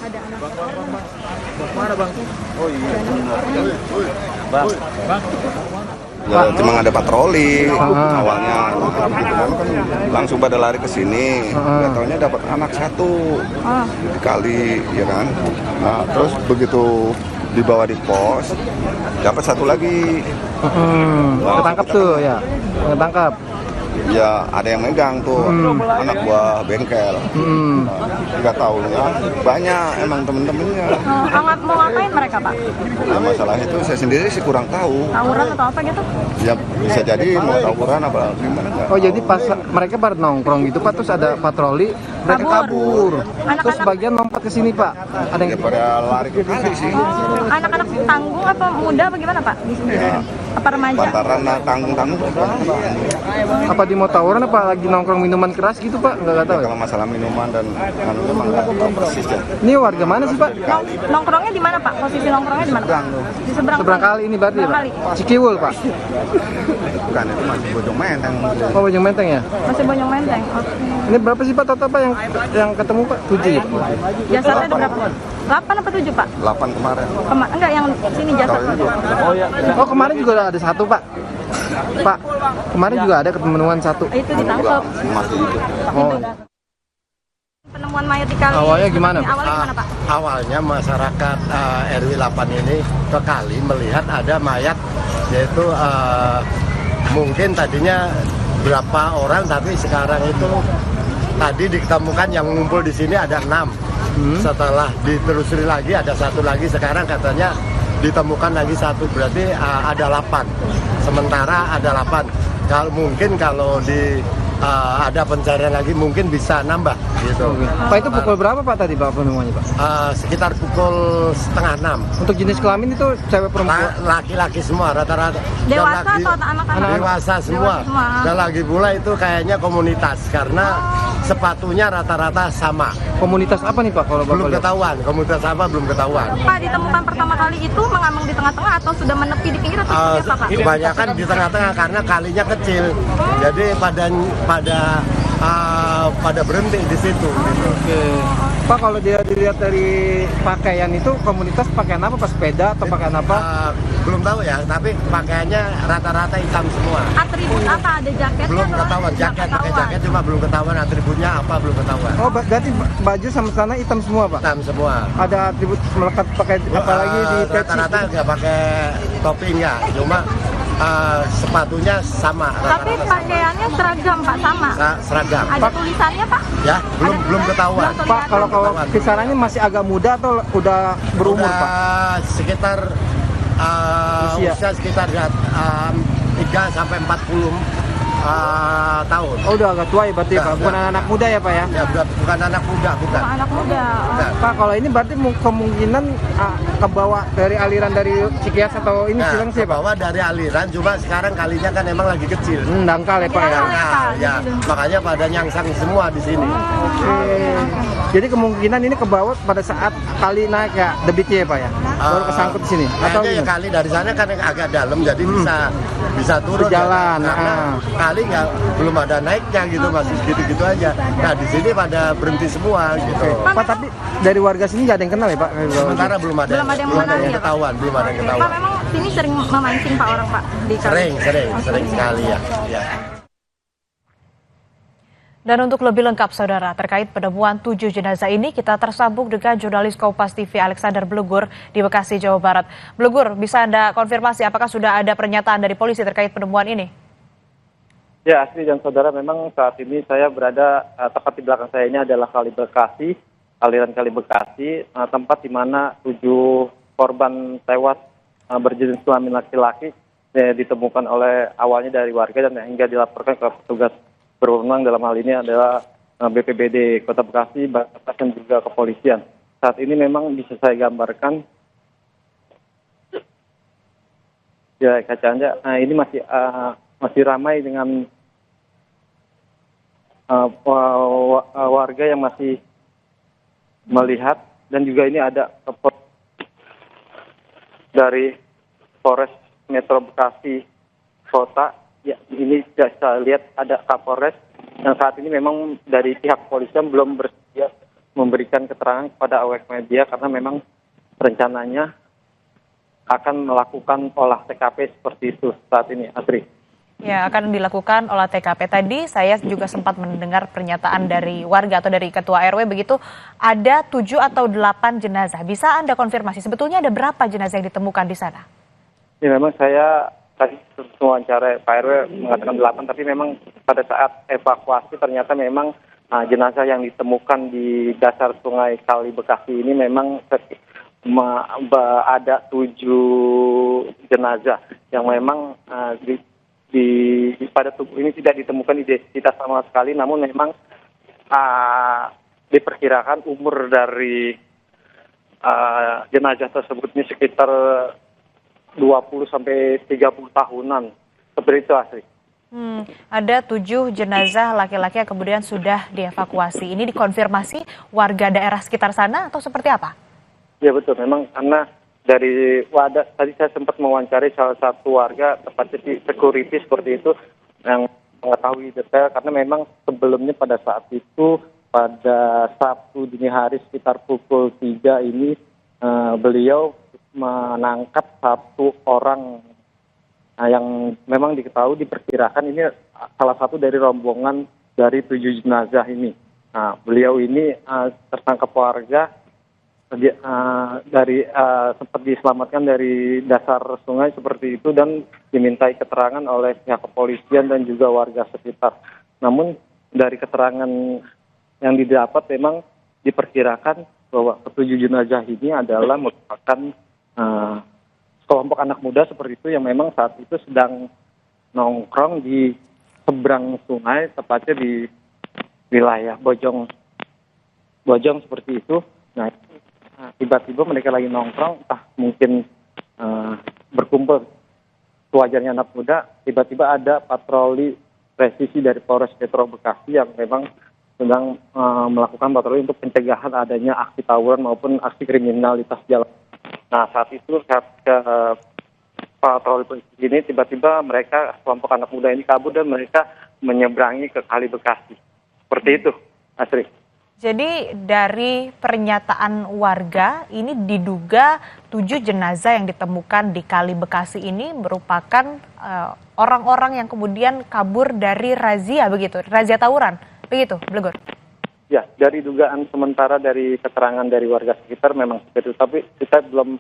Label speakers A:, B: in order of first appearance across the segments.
A: Ada anak
B: Bang,
A: motor.
B: bang, bang. Bang, mana bang? Oh iya.
C: Bang,
B: Bang.
C: ya, cuma ada patroli awalnya gitu kan langsung pada lari ke sini. Nggak taunya dapat anak satu dikali ya kan. Nah terus begitu dibawa di pos dapat satu lagi.
D: Ketangkap tuh ya, ketangkap.
C: Ya ada yang megang tuh anak buah bengkel. Nggak taunya banyak emang temen-temennya.
A: Mau ngapain mereka, Pak?
C: Nah, masalah itu saya sendiri sih kurang tahu.
A: Tawuran atau apa gitu?
C: Ya bisa jadi mau tawuran apa gimana nggak.
D: Oh jadi pas mereka pada nongkrong gitu Pak, terus ada patroli, mereka kabur. Terus sebagian lompat ke sini Pak. Ada yang
C: Daripada lari ke kali sih.
A: Anak-anak tanggung apa muda bagaimana, Pak? Di sini?
C: Ya,
A: Apa remaja?
C: pantaran tanggung-tanggung.
D: apa di mau tawuran apa lagi nongkrong minuman keras gitu Pak? Nggak tahu ya.
C: Kalau masalah minuman dan anunya mah nggak tahu persis ya.
D: Ini warga mana sih Pak?
A: Nongkrongnya di mana, Pak? Posisi nongkrongnya di mana? Di seberang
D: Kali ini berarti ya
A: Seberang
D: Pak?
A: kali.
D: Cikiwul Pak?
C: Bukan itu masih Bojong Menteng.
D: Oh Bojong Menteng ya?
A: Masih Bojong Menteng. Oke.
D: Ini berapa sih Pak total Pak yang ketemu Pak? 7 ya?
A: Jasadnya ada berapa? 8 apa 7, Pak?
C: 8 kemarin.
A: Enggak, yang sini jasad.
D: Oh ya. Oh kemarin juga ada satu Pak. Pak, kemarin juga ada ketemuan satu.
A: Itu ditangkap.
C: Masih itu.
D: Oh.
A: Penemuan mayat di kali.
D: Awalnya gimana?
A: Awalnya gimana, Pak?
E: Awalnya masyarakat RW 8 ini ke kali melihat ada mayat, yaitu mungkin tadinya berapa orang, tapi sekarang itu tadi ditemukan yang ngumpul di sini ada 6. Setelah ditelusuri lagi ada satu lagi, sekarang katanya ditemukan lagi satu, berarti ada 8. Sementara ada 8. Kalau ada pencarian lagi mungkin bisa nambah gitu.
D: Pak itu pukul berapa Pak tadi Pak penemuannya Pak?
E: Sekitar pukul setengah 6.
D: Untuk jenis kelamin itu cewek perempuan?
E: Laki-laki semua rata-rata.
A: Dewasa
E: Dan
A: atau anak-anak?
E: Dewasa semua. Dan lagi pula itu kayaknya komunitas karena sepatunya rata-rata sama.
D: Komunitas apa nih Pak kalau Bapak
E: Belum
D: lihat?
E: ketahuan. Komunitas apa belum ketahuan.
A: Pak, ditemukan pertama kali itu mengambang di tengah-tengah atau sudah menepi di pinggir atau seperti apa, Pak?
E: Kebanyakan di tengah-tengah karena kalinya kecil. Jadi pada berhenti di situ. Gitu.
D: Oke. Pak kalau dia dilihat dari pakaian itu komunitas pakaian apa Pak? Sepeda atau pakaian apa?
E: Belum tahu ya, tapi pakaiannya rata-rata hitam semua.
A: Atribut apa? Ada jaketnya?
E: Belum
A: atau
E: ketahuan,
A: nggak
E: jaket pakai
A: ketahuan?
E: jaket cuma belum ketahuan atributnya apa, belum ketahuan.
D: Oh berarti baju sama celana hitam semua Pak?
E: Hitam semua.
D: Ada atribut melekat pakai apa lagi di peci?
E: Rata-rata nggak pakai topi nggak, cuma sepatunya sama.
A: Tapi pakaiannya seragam, Pak, sama?
E: Seragam.
A: Ada tulisannya, Pak?
E: Ya, belum ketahuan.
A: belum
D: Pak kalau kisarannya masih agak muda atau udah berumur Pak?
E: Sekitar usia sekitar 3 sampai 40 tahun.
D: Oh udah agak tua ya berarti
E: Udah,
D: Pak? Bukan anak muda ya Pak ya?
E: Ya bukan anak muda, bukan.
A: Anak muda.
E: Bukan.
D: Pak kalau ini berarti kemungkinan ke bawah dari aliran dari Cikias atau ini
E: Nah,
D: silang sih Pak?
E: bawa dari aliran, cuma sekarang kalinya kan emang lagi kecil.
D: Dangkal ya Pak ya?
E: Nah, ya, makanya pada nyangsang semua di sini.
D: Oke. Jadi kemungkinan ini ke bawah pada saat kali naik ya debitnya ya Pak ya? Baru kesangkut di sini? Atau
E: Kayaknya ya
D: gimana?
E: kali dari sana kan agak dalam, jadi bisa turun.
D: Berjalan,
E: Ya, karena kali nggak belum ada naiknya gitu, masih gitu-gitu aja. Nah di sini pada berhenti semua gitu.
D: Pak tapi dari warga sini nggak ada yang kenal ya Pak?
E: Sementara belum ada
A: Belum ada yang mengenali ya, Pak?
E: ketahuan, belum ada yang
A: Pak,
E: ketahuan.
A: memang sini sering memancing Pak orang, Pak? Di kali?
E: Sering sekali ya. Ya.
F: Dan untuk lebih lengkap saudara terkait penemuan 7 jenazah ini kita tersambung dengan jurnalis Kompas TV Alexander Blegur di Bekasi, Jawa Barat. Blegur, bisa Anda konfirmasi apakah sudah ada pernyataan dari polisi terkait penemuan ini?
G: Ya, Asri dan saudara, memang saat ini saya berada tepat di belakang saya ini adalah Kali Bekasi, aliran Kali Bekasi, tempat di mana 7 korban tewas berjenis kelamin laki-laki ditemukan oleh awalnya dari warga dan hingga dilaporkan ke petugas berwenang, dalam hal ini adalah BPBD Kota Bekasi, Basarnas dan juga kepolisian. Saat ini memang bisa saya gambarkan, ya kaca Anda, ini masih ramai dengan warga yang masih melihat, dan juga ini ada dari Polres Metro Bekasi Kota. Ya, ini saya lihat ada Kapolres, dan saat ini memang dari pihak kepolisian belum bersedia memberikan keterangan kepada awak media karena memang rencananya akan melakukan olah TKP seperti itu saat ini, Asri.
F: Ya, akan dilakukan olah TKP. Tadi saya juga sempat mendengar pernyataan dari warga atau dari ketua RW begitu, ada 7 atau 8 jenazah. Bisa Anda konfirmasi sebetulnya ada berapa jenazah yang ditemukan di sana?
G: Ya, memang saya tadi wawancara Pak RW mengatakan 8, tapi memang pada saat evakuasi ternyata memang jenazah yang ditemukan di dasar sungai Kali Bekasi ini memang ada 7 jenazah yang memang pada tubuh ini tidak ditemukan identitas sama sekali, namun memang diperkirakan umur dari jenazah tersebut ini sekitar 20 sampai 30 tahunan. Seperti itu, Asri.
F: Ada 7 jenazah laki-laki yang kemudian sudah dievakuasi. Ini dikonfirmasi warga daerah sekitar sana atau seperti apa?
G: Ya betul, memang karena dari tadi saya sempat mewawancari salah satu warga, tepatnya di security seperti itu, yang mengetahui detail karena memang sebelumnya pada saat itu pada Sabtu dini hari sekitar pukul 3 ini beliau menangkap 1 orang yang memang diperkirakan ini salah satu dari rombongan dari 7 jenazah ini. Nah, beliau ini tertangkap warga sempat diselamatkan dari dasar sungai seperti itu dan dimintai keterangan oleh pihak kepolisian dan juga warga sekitar. Namun dari keterangan yang didapat memang diperkirakan bahwa 7 jenazah ini adalah merupakan kelompok anak muda seperti itu yang memang saat itu sedang nongkrong di seberang sungai, tepatnya di wilayah Bojong seperti itu. Nah, tiba-tiba mereka lagi nongkrong, entah mungkin berkumpul, wajarnya anak muda, tiba-tiba ada patroli presisi dari Polres Metro Bekasi yang memang sedang melakukan patroli untuk pencegahan adanya aksi tawuran maupun aksi kriminalitas jalan. Nah, saat itu patroli polisi ini tiba-tiba mereka, kelompok anak muda ini kabur dan mereka menyeberangi ke Kali Bekasi. Seperti itu, Asri.
F: Jadi dari pernyataan warga ini diduga 7 jenazah yang ditemukan di Kali Bekasi ini merupakan orang-orang yang kemudian kabur dari razia begitu, razia tawuran, begitu, Blegur?
G: Ya, dari dugaan sementara dari keterangan dari warga sekitar memang seperti itu, tapi kita belum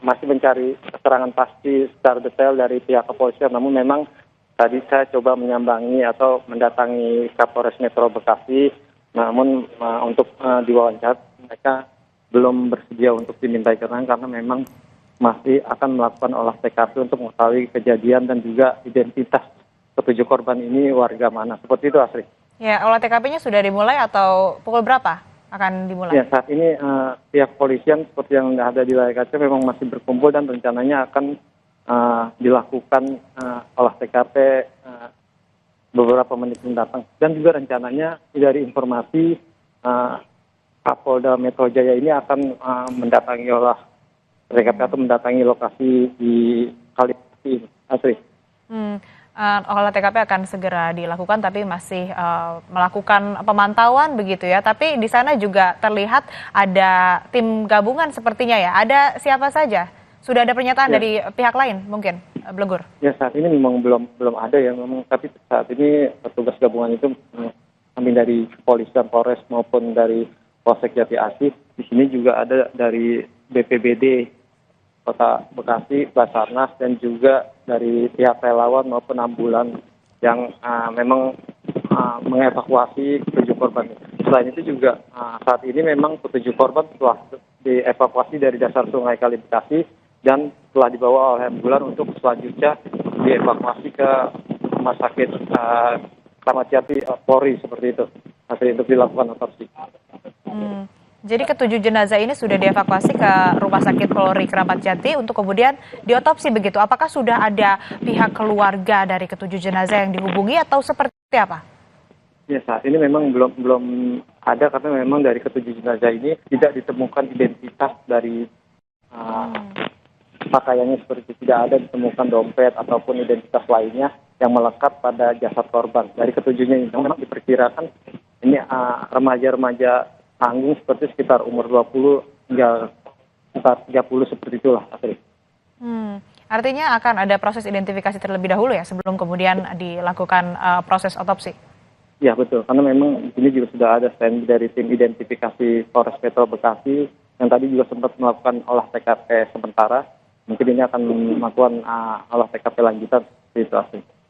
G: masih mencari keterangan pasti secara detail dari pihak kepolisian, namun memang tadi saya coba menyambangi atau mendatangi Kapolres Metro Bekasi. Namun untuk diwawancara mereka belum bersedia untuk dimintai keterangan karena memang masih akan melakukan olah TKP untuk mengetahui kejadian dan juga identitas ke-7 korban ini warga mana. Seperti itu, Asri.
F: Ya, olah TKP-nya sudah dimulai atau pukul berapa akan dimulai?
G: Ya, saat ini pihak kepolisian seperti yang ada di layar kaca memang masih berkumpul dan rencananya akan dilakukan olah TKP beberapa menit mendatang. Dan juga rencananya dari informasi Kapolda Metro Jaya ini akan mendatangi olah TKP atau mendatangi lokasi di Kali ini, Asri.
F: Olah TKP akan segera dilakukan tapi masih melakukan pemantauan begitu ya. Tapi di sana juga terlihat ada tim gabungan sepertinya ya. Ada siapa saja? Sudah ada pernyataan dari pihak lain mungkin, Blegur? Ya,
G: saat ini memang belum ada ya, memang, tapi saat ini petugas gabungan itu kami dari Kepolisian Polres maupun dari Polsek Jati Asih. Di sini juga ada dari BPBD Kota Bekasi, Basarnas, dan juga dari pihak relawan maupun ambulan yang memang mengevakuasi 7 korban. Selain itu juga saat ini memang 7 korban telah dievakuasi dari dasar sungai Kali Bekasi dan telah dibawa oleh ambulan untuk selanjutnya dievakuasi ke rumah sakit Kramat Jati Polri seperti itu, hasil untuk dilakukan otopsi.
F: Jadi ke-7 jenazah ini sudah dievakuasi ke rumah sakit Polri Kramat Jati untuk kemudian diotopsi begitu. Apakah sudah ada pihak keluarga dari ke-7 jenazah yang dihubungi atau seperti apa?
G: Ya, saat ini memang belum ada karena memang dari ke-7 jenazah ini tidak ditemukan identitas dari pakaiannya, seperti tidak ada ditemukan dompet ataupun identitas lainnya yang melekat pada jasad korban. Dari ke-7-nya ini memang diperkirakan ini remaja-remaja tanggung seperti sekitar umur 20 hingga sekitar 30 seperti itulah, Astrid.
F: Artinya akan ada proses identifikasi terlebih dahulu ya sebelum kemudian dilakukan proses otopsi?
G: Ya betul, karena memang di sini juga sudah ada stand dari tim identifikasi Polres Metro Bekasi yang tadi juga sempat melakukan olah TKP sementara. Mungkin ini akan melakukan olah TKP lanjutan seperti itu, Astrid.